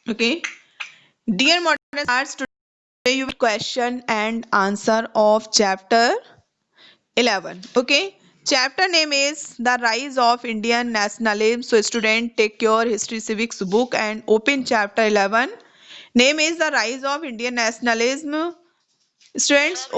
Okay. Dear modern stars, today you will question and answer of chapter 11. Okay. Chapter name is The Rise of Indian Nationalism. So student, take your history civics book and open chapter 11. Name is The Rise of Indian Nationalism. Students,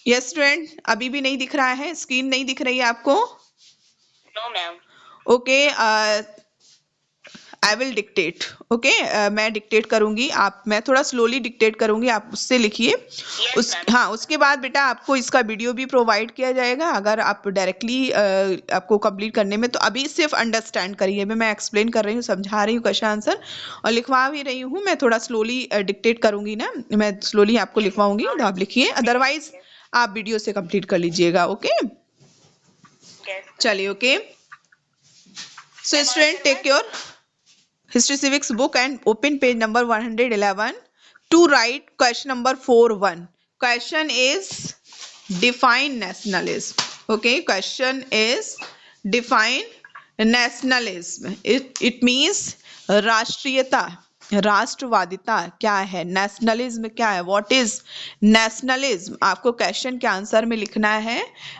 yes student, अभी भी नहीं दिख रहा है, screen नहीं दिख रही है आपको? No ma'am. Okay, I will dictate. Okay, मैं डिक्टेट करूंगी, मैं थोड़ा स्लोली डिक्टेट करूंगी, आप उससे लिखिए। हाँ, उसके बाद बेटा आपको इसका वीडियो भी प्रोवाइड किया जाएगा, अगर आप डायरेक्टली आपको कंप्लीट करने में, तो अभी सिर्फ अंडरस्टैंड करिए। मैं एक्सप्लेन कर रही हूँ, समझा रही हूँ क्वेश्चन आंसर और लिखवा भी रही हूँ। मैं थोड़ा स्लोली डिक्टेट करूंगी ना, मैं स्लोली आपको लिखवाऊंगी, तो आप लिखिए, अदरवाइज आप वीडियो से कंप्लीट कर लीजिएगा। ओके, चलिए। Okay, so student, take your history civics book and open page number 111 to write question number 4.1. Question is define nationalism. Okay, question is define nationalism. It means राष्ट्रीयता, राष्ट्रवादिता क्या है, nationalism क्या है, what is nationalism. आपको question के answer में लिखना है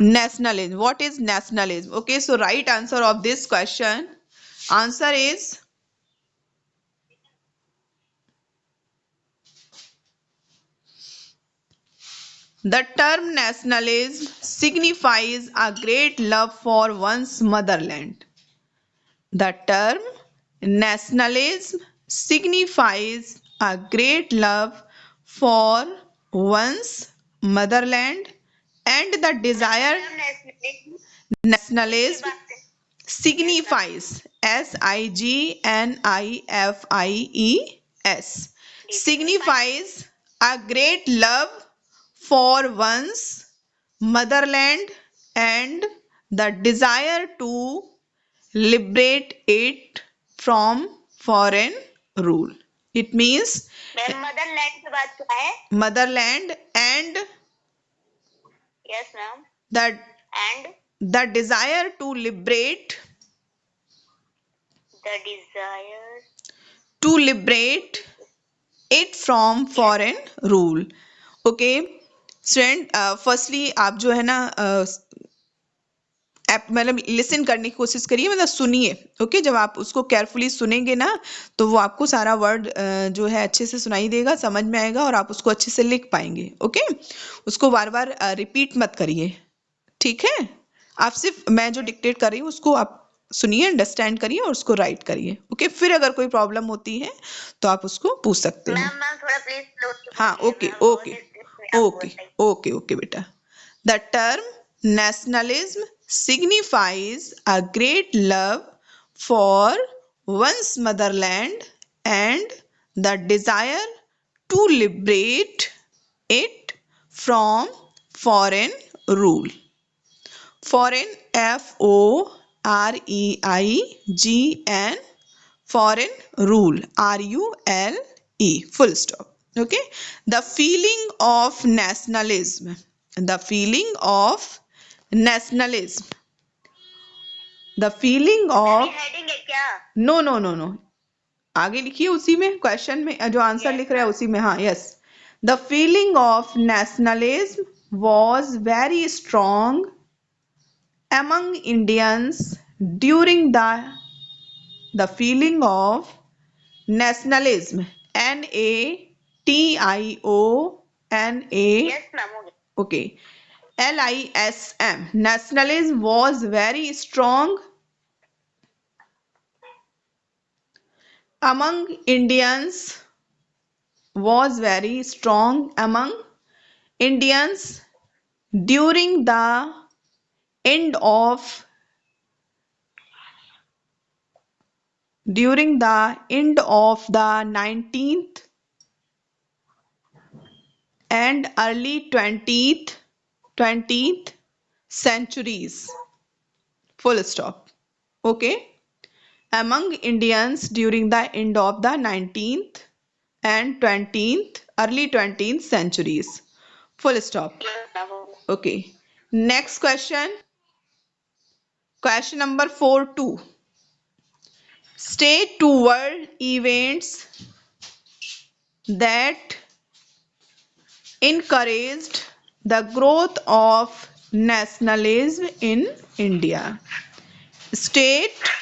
nationalism, what is nationalism. Okay, so right answer of this question, answer is the term nationalism signifies a great love for one's motherland. The term nationalism signifies a great love for one's motherland and the desire. Nationalism signifies, signifies, signifies a great love for one's motherland and the desire to liberate it from foreign rule. It means motherland की बात क्या है? Motherland and yes ma'am, that and the desire to liberate, the desire to liberate it from foreign rule. Okay, student, firstly आप जो है ना मतलब listen करने की कोशिश करिए, मतलब सुनिए। ओके, जब आप उसको केयरफुली सुनेंगे ना, तो वो आपको सारा वर्ड जो है अच्छे से सुनाई देगा, समझ में आएगा और आप उसको अच्छे से लिख पाएंगे। ओके, उसको बार बार रिपीट मत करिए, ठीक है? आप सिर्फ मैं जो डिक्टेट कर रही हूँ उसको आप सुनिए, अंडरस्टैंड करिए और उसको राइट करिए। ओके, फिर अगर कोई प्रॉब्लम होती है तो आप उसको पूछ सकते हो। मैम थोड़ा प्लीज। हाँ, okay okay okay okay okay बेटा। The term nationalism signifies a great love for one's motherland and the desire to liberate it from foreign rule. Foreign, FOREIGN, foreign rule, RULE, full stop. Okay, the feeling of nationalism, the feeling of nationalism, the feeling of, no no no no, आगे लिखिए उसी में, question में जो answer लिख रहे हैं उसी में। हाँ, yes, the feeling of nationalism was very strong among Indians during the feeling of nationalism, NATIONA, yes ma'am, okay, LISM, nationalism was very strong among Indians, was very strong among Indians during the end of the 19th and early 20th centuries, full stop. Okay, among Indians during the end of the 19th and early 20th centuries, full stop. Okay, next question, question number 4.2. State to world events that encouraged the growth of nationalism in India. State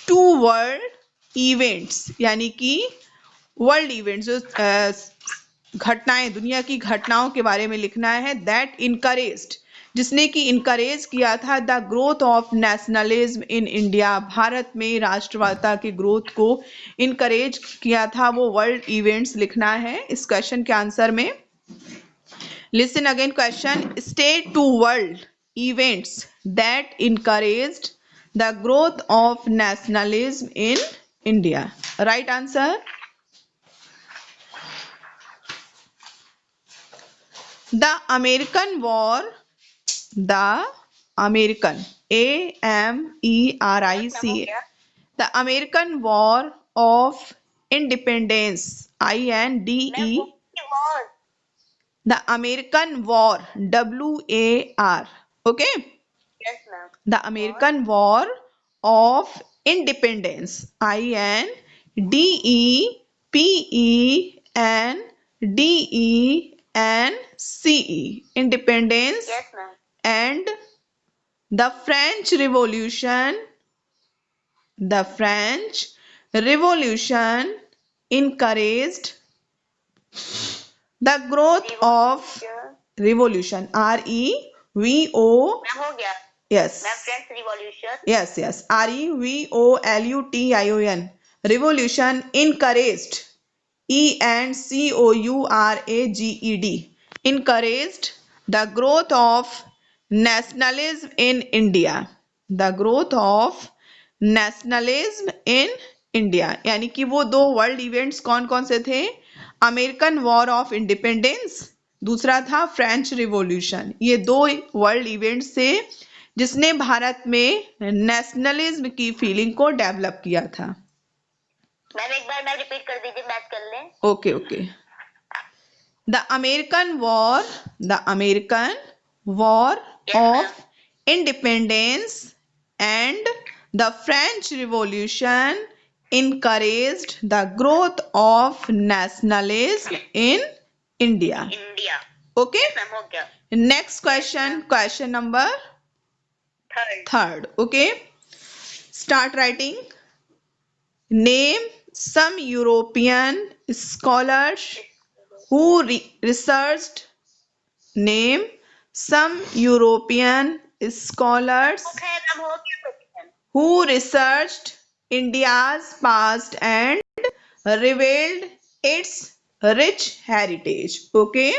two world events यानी कि world events जो घटनाएं दुनिया की घटनाओं के बारे में लिखना है दैट इनकरेज्ड जिसने कि इनकरेज किया था the growth of nationalism in India Bharat में राष्ट्रवादिता के ग्रोथ को इनकरेज किया था वो वर्ल्ड इवेंट्स लिखना है इस क्वेश्चन के आंसर में listen again question state two world events that encouraged the growth of nationalism in India. Right answer? The American War, the American, AMERIC, the American War of Independence, INDE, the American War, WAR, okay? Yes, ma'am. The American War of Independence, INDEPENDENCE, Independence. Yes, ma'am. And the French Revolution, the French Revolution encouraged the growth of revolution, REVO. Ma'am हो गया Yes. Ma'am French revolution Yes, yes. REVOLUTION. Revolution encouraged. ENCOURAGED. Encouraged the growth of nationalism in India. The growth of nationalism in India. यानी कि वो दो world events कौन कौन से थे अमेरिकन वॉर ऑफ इंडिपेंडेंस दूसरा था फ्रेंच रिवॉल्यूशन ये दो वर्ल्ड इवेंट्स थे जिसने भारत में नेशनलिज्म की फीलिंग को डेवलप किया था मैम एक बार मैम रिपीट कर दीजिए मैच कर लें okay okay the American war of independence and the French revolution encouraged the growth of nationalism in India. India Okay? Ma'am हो गया Next question number third. Okay? Start writing. Name some European scholars who researched. Name some European scholars okay ma'am हो गया question who researched India's past and revealed its rich heritage. Okay?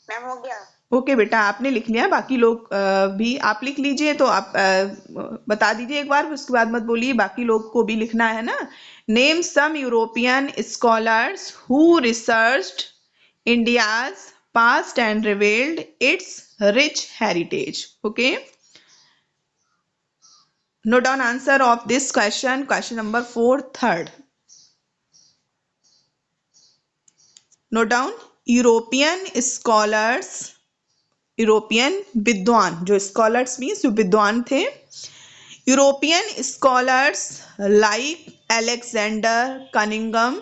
Ma'am हो गया okay बेटा आपने लिख लिया बाकी लोग भी आप लिख लीजिए तो आप बता दीजिए एक बार उसके बाद मत बोलिए बाकी लोग को भी लिखना है ना name some European scholars who researched India's past and revealed its rich heritage okay note down answer of this question number 4 third note down European विद्वान जो स्कॉलर्स मीन्स जो विद्वान थे European scholars like Alexander Cunningham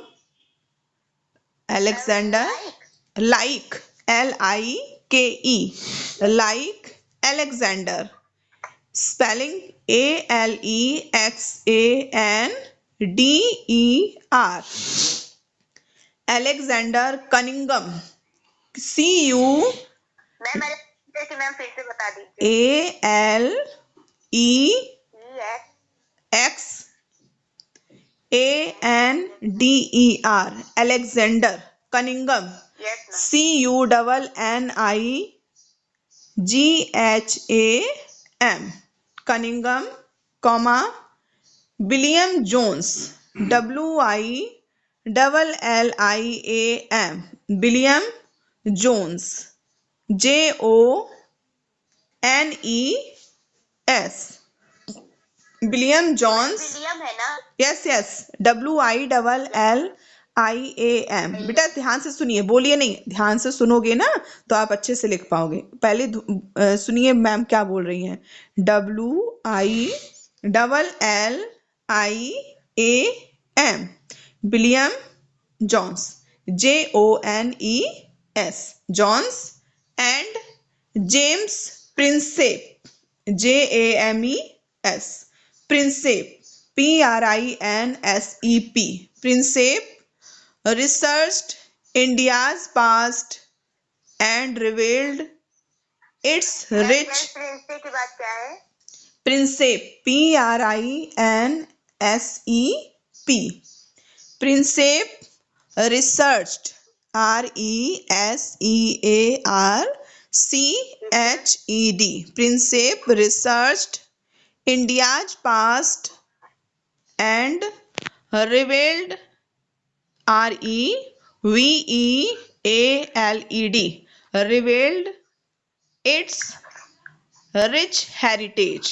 like LIKE like Alexander spelling ALEXANDER Alexander Cunningham CU ma'am फिर से बता दीजिए ALEXANDER Alexander Cunningham yes CUNNIGHAM Cunningham comma William Jones WILLIAM William Jones JONES William Jones William है ना yes WILLIAM IAM। बेटा ध्यान से सुनिए, बोलिए नहीं, ध्यान से सुनोगे ना तो आप अच्छे से लिख पाओगे। पहले सुनिए मैम क्या बोल रही हैं। WILLIAM, William Jones, JONES, Jones, and James Prinsep, JAMES, Prinsep, PRINSEP, Prinsep researched India's past and revealed its rich Prinsep की बात क्या है? Prinsep, PRINSEP, Prinsep researched, RESEARCHED, Prinsep researched India's past and revealed, REVEALED, revealed its rich heritage.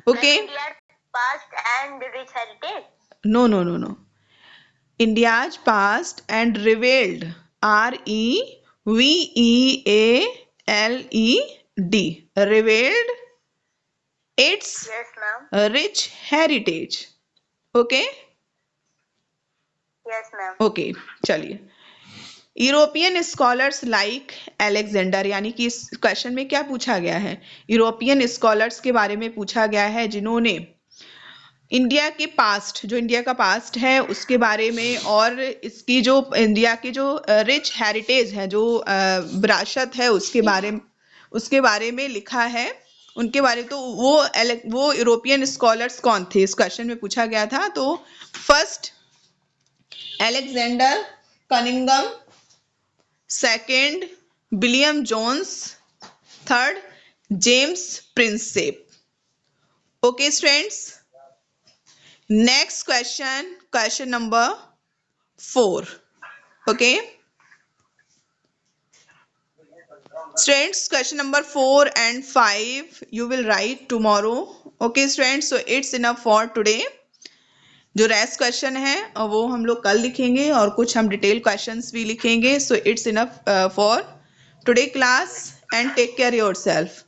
Okay? India's past and rich heritage. No. India's past and revealed, REVEALED, revealed its Yes, ma'am. rich heritage. Okay? Yes, ma'am. Okay चलिए। European scholars like Alexander, यानी कि इस question में क्या पूछा गया है, European scholars के बारे में पूछा गया है जिन्होंने इंडिया के पास्ट, जो इंडिया का पास्ट है उसके बारे में, और इसकी जो इंडिया की जो रिच हेरिटेज है, जो विरासत है उसके बारे में लिखा है। उनके बारे तो वो यूरोपियन स्कॉलर्स कौन थे इस क्वेश्चन में पूछा गया था। तो first Alexander Cunningham, second William Jones, third James Prinsep. Okay students, next question number 4. Okay students, question number 4 and 5 you will write tomorrow. Okay students, so it's enough for today. जो rest question है वो हम लोग कल लिखेंगे और कुछ हम डिटेल क्वेश्चंस भी लिखेंगे. So it's enough for today class and take care yourself.